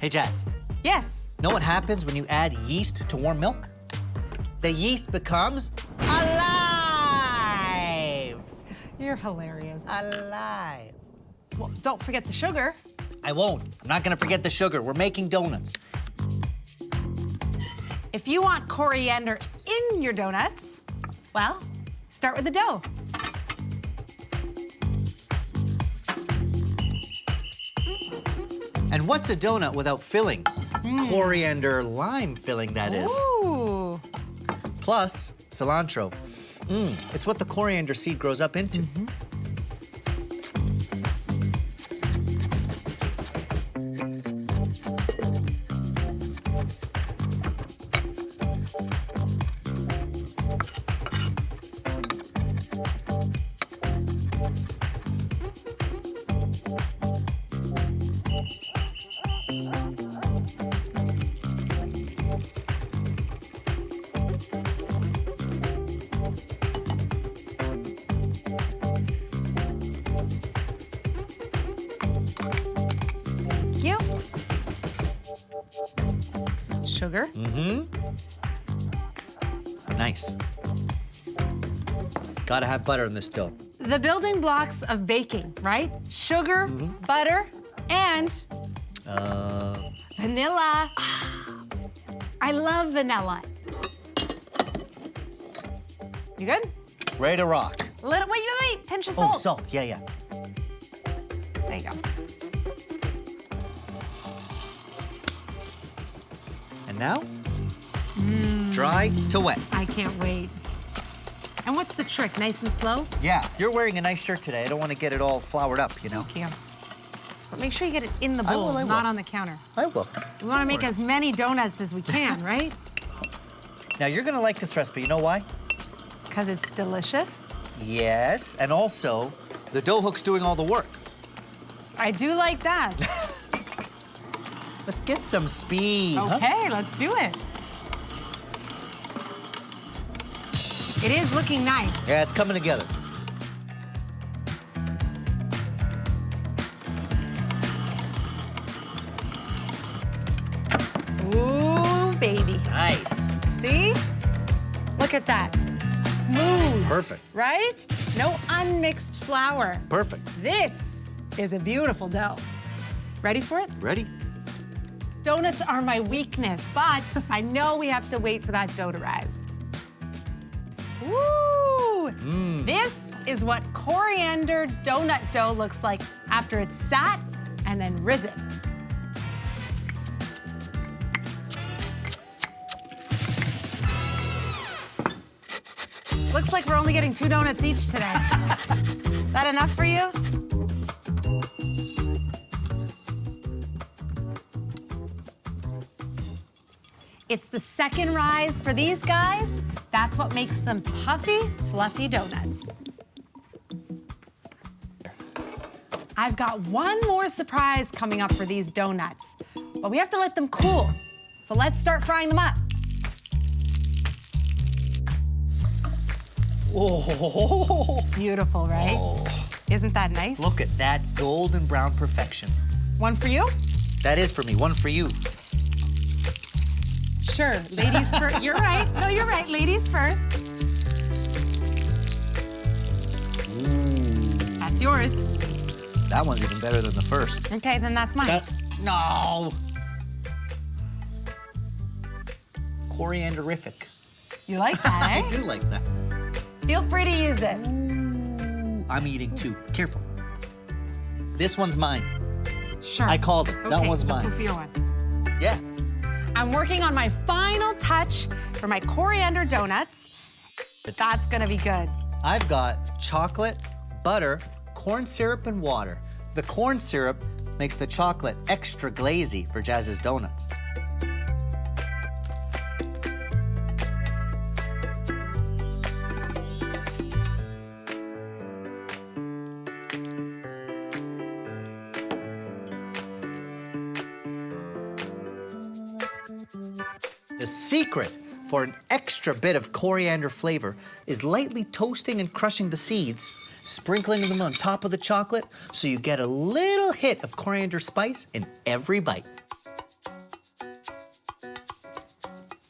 Hey, Jazz. Yes. Know what happens when you add yeast to warm milk? The yeast becomes alive. You're hilarious. Alive. Well, don't forget the sugar. I won't. I'm not gonna forget the sugar. We're making donuts. If you want coriander in your donuts, well, start with the dough. And what's a donut without filling? Coriander lime filling, that is. Ooh. Plus cilantro. It's what the coriander seed grows up into. Cute. Sugar. Nice. Gotta have butter in this dough. The building blocks of baking, right? Sugar, butter, and vanilla. I love vanilla. You good? Ready to rock. Wait. Pinch of Oh, salt. salt. Yeah. There you go. And now, dry to wet. I can't wait. And what's the trick? Nice and slow? Yeah, you're wearing a nice shirt today. I don't want to get it all floured up, you know? Thank you. But make sure you get it in the I bowl, will. not on the counter. I will. We want to make as many donuts as we can, right? Now, you're gonna like this recipe. You know why? Because it's delicious. Yes, and also, the dough hook's doing all the work. I do like that. Let's get some speed, huh? Okay, let's do it. It is looking nice. Yeah, it's coming together. Ooh, baby. Nice. See? Look at that. Smooth. Perfect. Right? No unmixed flour. Perfect. This is a beautiful dough. Ready for it? Ready? Donuts are my weakness, but I know we have to wait for that dough to rise. Woo! This is what coriander donut dough looks like after it's sat and then risen. Looks like we're only getting 2 donuts each today. That enough for you? It's the second rise for these guys. That's what makes them puffy, fluffy donuts. I've got one more surprise coming up for these donuts, but we have to let them cool. So let's start frying them up. Oh, Beautiful, right? Isn't that nice? look at that golden brown perfection. One for you? That is for me, one for you. Sure, ladies first. You're right. No, you're right. Ladies first. That's yours. That one's even better than the first. Okay, then that's mine. No. Corianderific. You like that, I eh? do like that. Feel free to use it. I'm eating 2. Careful. This one's mine. Sure. I called it. Okay, That one's mine. the poofier one. Yeah. I'm working on my final touch for my coriander donuts. But that's gonna be good. I've got chocolate, butter, corn syrup, and water. The corn syrup makes the chocolate extra glazy for Jazz's donuts. The secret for an extra bit of coriander flavor is lightly toasting and crushing the seeds, sprinkling them on top of the chocolate so you get a little hit of coriander spice in every bite.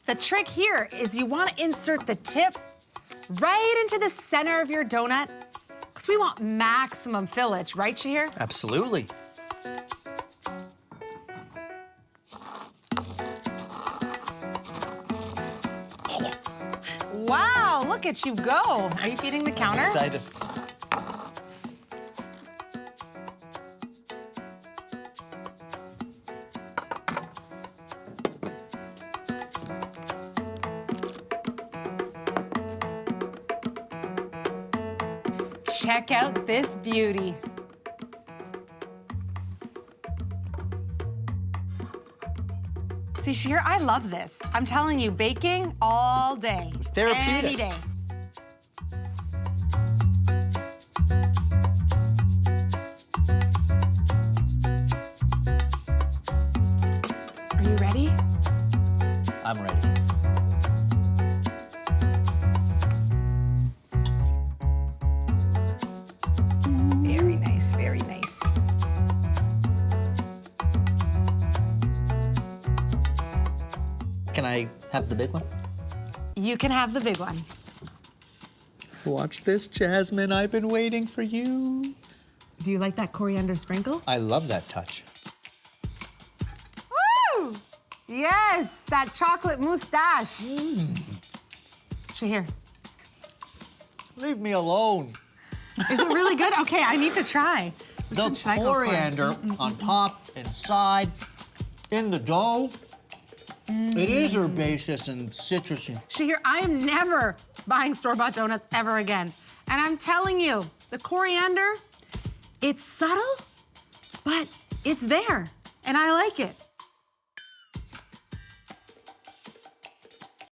The trick here is you want to insert the tip right into the center of your donut, because we want maximum fillage, right, Shahir? Absolutely. Wow, look at you go. Are you feeding the counter? Excited. Check out this beauty. See, Shahir, I love this. I'm telling you, baking all day. It's therapeutic. Any day. Are you ready? I'm ready. Very nice, very nice. Can I have the big one? You can have the big one. Watch this, Jasmine. I've been waiting for you. Do you like that coriander sprinkle? I love that touch. Woo! Yes, that chocolate moustache. Shahir, Leave me alone. is it really good? Okay, I need to try. The Should I go for it? coriander on top, inside, in the dough. It is herbaceous and citrusy. Shahir, I am never buying store-bought donuts ever again. And I'm telling you, the coriander, it's subtle, but it's there, and I like it.